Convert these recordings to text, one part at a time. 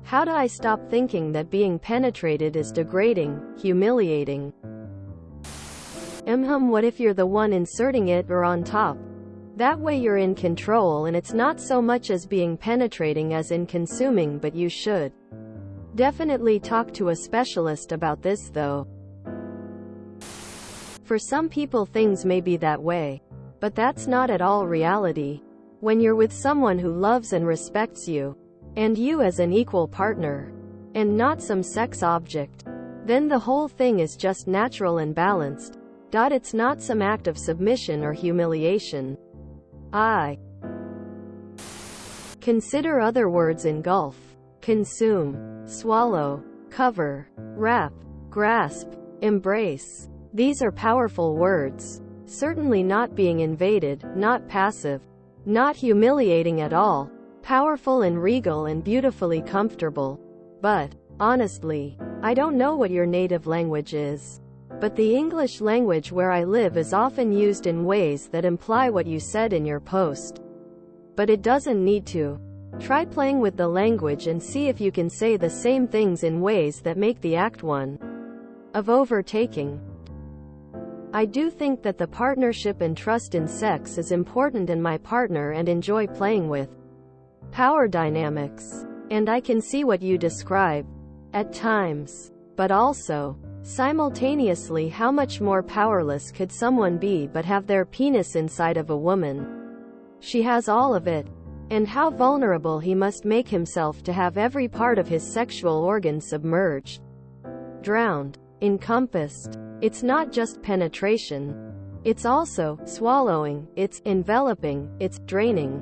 How do I stop thinking that being penetrated is degrading, humiliating? What if you're the one inserting it or on top? That way you're in control and it's not so much as being penetrating as in consuming, but you should definitely talk to a specialist about this though. For some people things may be that way, but that's not at all reality. When you're with someone who loves and respects you, and you as an equal partner, and not some sex object, then the whole thing is just natural and balanced. It's not some act of submission or humiliation. Consider other words: engulf, consume, swallow, cover, wrap, grasp, embrace. These are powerful words. Certainly not being invaded, not passive, not humiliating at all. Powerful and regal and beautifully comfortable. But, honestly, I don't know what your native language is. But the English language where I live is often used in ways that imply what you said in your post. But it doesn't need to. Try playing with the language and see if you can say the same things in ways that make the act one of overtaking. I do think that the partnership and trust in sex is important, and my partner and enjoy playing with power dynamics. And I can see what you describe at times. But also, simultaneously, how much more powerless could someone be but have their penis inside of a woman? She has all of it. And how vulnerable he must make himself to have every part of his sexual organ submerged, drowned, encompassed. It's not just penetration. It's also swallowing, it's enveloping, it's draining.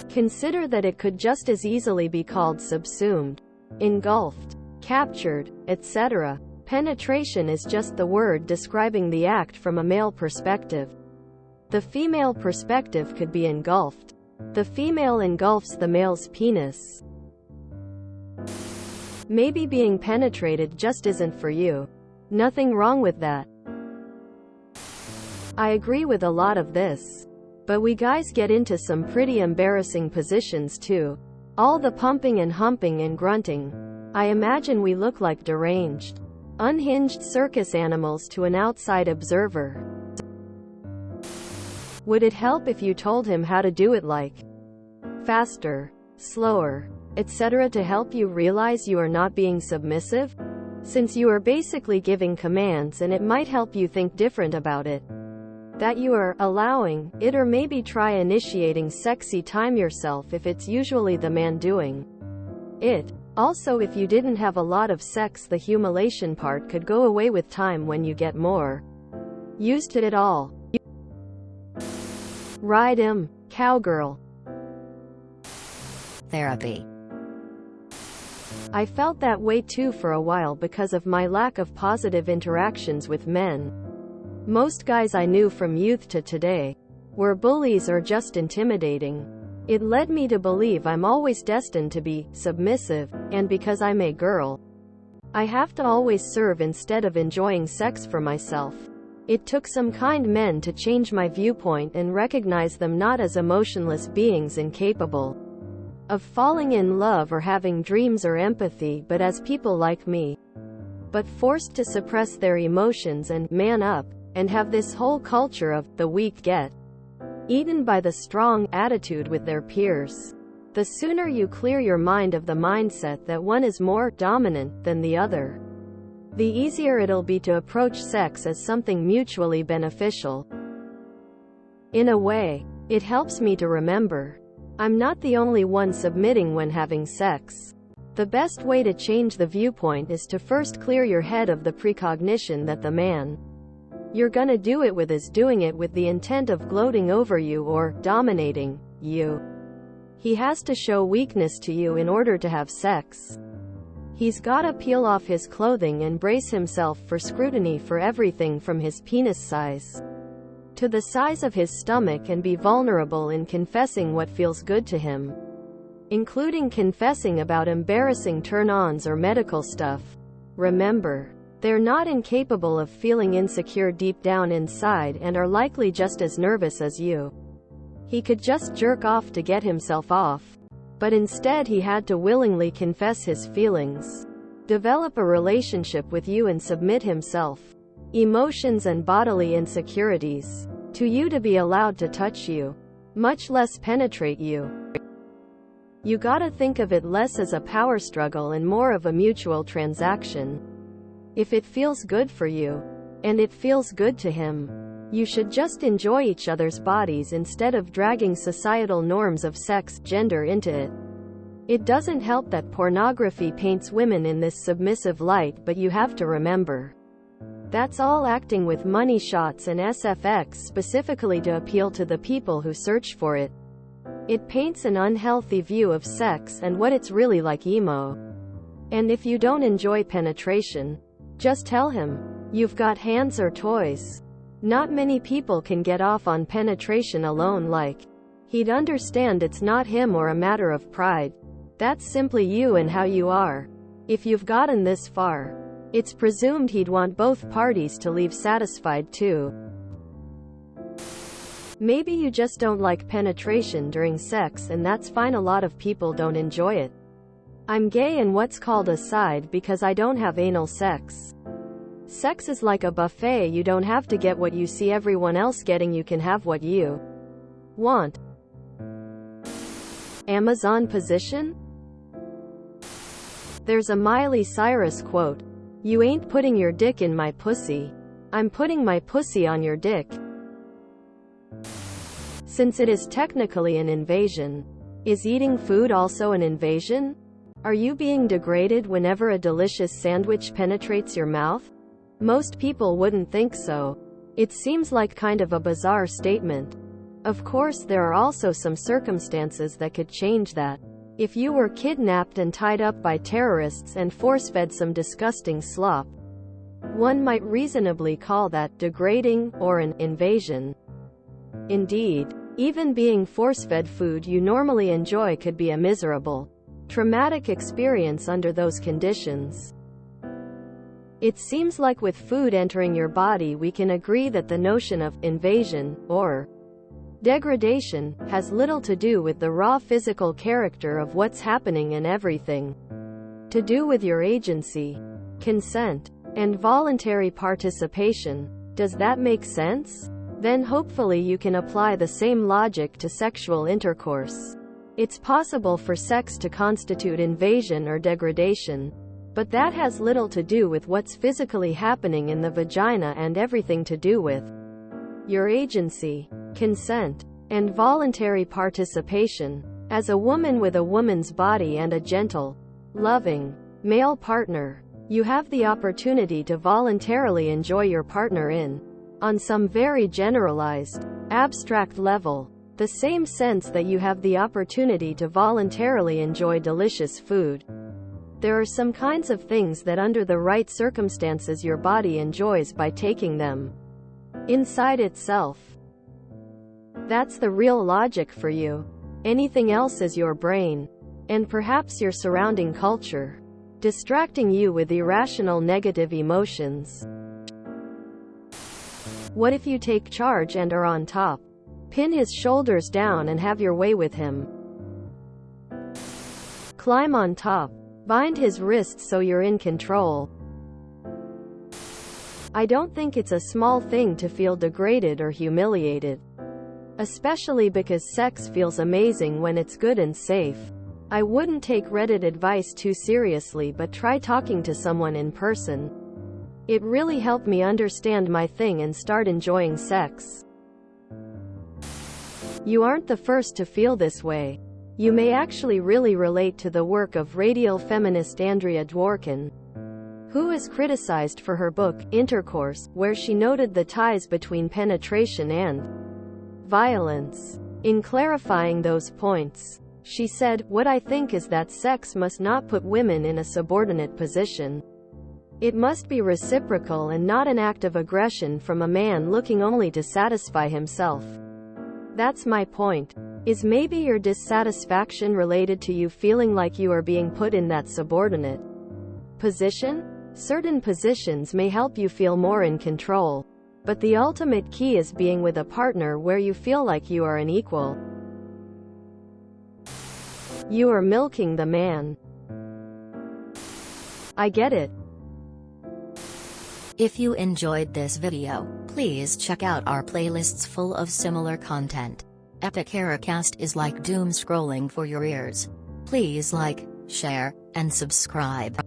Consider that it could just as easily be called subsumed, engulfed, captured, etc. Penetration is just the word describing the act from a male perspective. The female perspective could be engulfed. The female engulfs the male's penis. Maybe being penetrated just isn't for you. Nothing wrong with that. I agree with a lot of this. But we guys get into some pretty embarrassing positions too. All the pumping and humping and grunting. I imagine we look like deranged, unhinged circus animals to an outside observer. Would it help if you told him how to do it, like faster, slower, etc., to help you realize you are not being submissive? Since you are basically giving commands, and it might help you think different about it. That you are allowing it, or maybe try initiating sexy time yourself if it's usually the man doing it. Also, if you didn't have a lot of sex, the humiliation part could go away with time when you get more used to it all. Ride him, cowgirl. Therapy. I felt that way too for a while because of my lack of positive interactions with men. Most guys I knew from youth to today were bullies or just intimidating. It led me to believe I'm always destined to be submissive, and because I'm a girl, I have to always serve instead of enjoying sex for myself. It took some kind men to change my viewpoint and recognize them not as emotionless beings incapable of falling in love or having dreams or empathy, but as people like me, but forced to suppress their emotions and man up, and have this whole culture of the weak get eaten by the strong attitude with their peers. The sooner you clear your mind of the mindset that one is more dominant than the other, the easier it'll be to approach sex as something mutually beneficial. In a way, it helps me to remember I'm not the only one submitting when having sex. The best way to change the viewpoint is to first clear your head of the precognition that the man you're gonna do it with is doing it with the intent of gloating over you or dominating you. He has to show weakness to you in order to have sex. He's gotta peel off his clothing and brace himself for scrutiny for everything from his penis size to the size of his stomach, and be vulnerable in confessing what feels good to him, including confessing about embarrassing turn-ons or medical stuff. Remember, they're not incapable of feeling insecure deep down inside and are likely just as nervous as you. He could just jerk off to get himself off. But instead he had to willingly confess his feelings, develop a relationship with you and submit himself, emotions and bodily insecurities, to you to be allowed to touch you, much less penetrate you. You gotta think of it less as a power struggle and more of a mutual transaction. If it feels good for you, and it feels good to him, you should just enjoy each other's bodies instead of dragging societal norms of sex, gender into it. It doesn't help that pornography paints women in this submissive light, but you have to remember, that's all acting with money shots and SFX specifically to appeal to the people who search for it. It paints an unhealthy view of sex and what it's really like emo. And if you don't enjoy penetration, just tell him. You've got hands or toys. Not many people can get off on penetration alone like. He'd understand it's not him or a matter of pride. That's simply you and how you are. If you've gotten this far, it's presumed he'd want both parties to leave satisfied too. Maybe you just don't like penetration during sex and that's fine. A lot of people don't enjoy it. I'm gay and what's called a side because I don't have anal sex. Sex is like a buffet. You don't have to get what you see everyone else getting. You can have what you want. Amazon position? There's a Miley Cyrus quote. You ain't putting your dick in my pussy. I'm putting my pussy on your dick. Since it is technically an invasion, is eating food also an invasion? Are you being degraded whenever a delicious sandwich penetrates your mouth? Most people wouldn't think so. It seems like kind of a bizarre statement. Of course, there are also some circumstances that could change that. If you were kidnapped and tied up by terrorists and force-fed some disgusting slop, one might reasonably call that degrading or an invasion. Indeed, even being force-fed food you normally enjoy could be a miserable, traumatic experience under those conditions. It seems like with food entering your body we can agree that the notion of invasion, or degradation, has little to do with the raw physical character of what's happening and everything to do with your agency, consent, and voluntary participation. Does that make sense? Then hopefully you can apply the same logic to sexual intercourse. It's possible for sex to constitute invasion or degradation, but that has little to do with what's physically happening in the vagina and everything to do with your agency, consent, and voluntary participation. As a woman with a woman's body and a gentle, loving, male partner, you have the opportunity to voluntarily enjoy your partner on some very generalized, abstract level, the same sense that you have the opportunity to voluntarily enjoy delicious food. There are some kinds of things that under the right circumstances your body enjoys by taking them inside itself. That's the real logic for you. Anything else is your brain, and perhaps your surrounding culture, distracting you with irrational negative emotions. What if you take charge and are on top? Pin his shoulders down and have your way with him. Climb on top. Bind his wrists so you're in control. I don't think it's a small thing to feel degraded or humiliated. Especially because sex feels amazing when it's good and safe. I wouldn't take Reddit advice too seriously, but try talking to someone in person. It really helped me understand my thing and start enjoying sex. You aren't the first to feel this way. You may actually really relate to the work of radical feminist Andrea Dworkin, who is criticized for her book, Intercourse, where she noted the ties between penetration and violence. In clarifying those points, she said, "What I think is that sex must not put women in a subordinate position. It must be reciprocal and not an act of aggression from a man looking only to satisfy himself." That's my point. Is maybe your dissatisfaction related to you feeling like you are being put in that subordinate position? Certain positions may help you feel more in control, but the ultimate key is being with a partner where you feel like you are an equal. You are milking the man. I get it. If you enjoyed this video, please check out our playlists full of similar content. TooAfraidToAsk is like doom scrolling for your ears. Please like, share, and subscribe.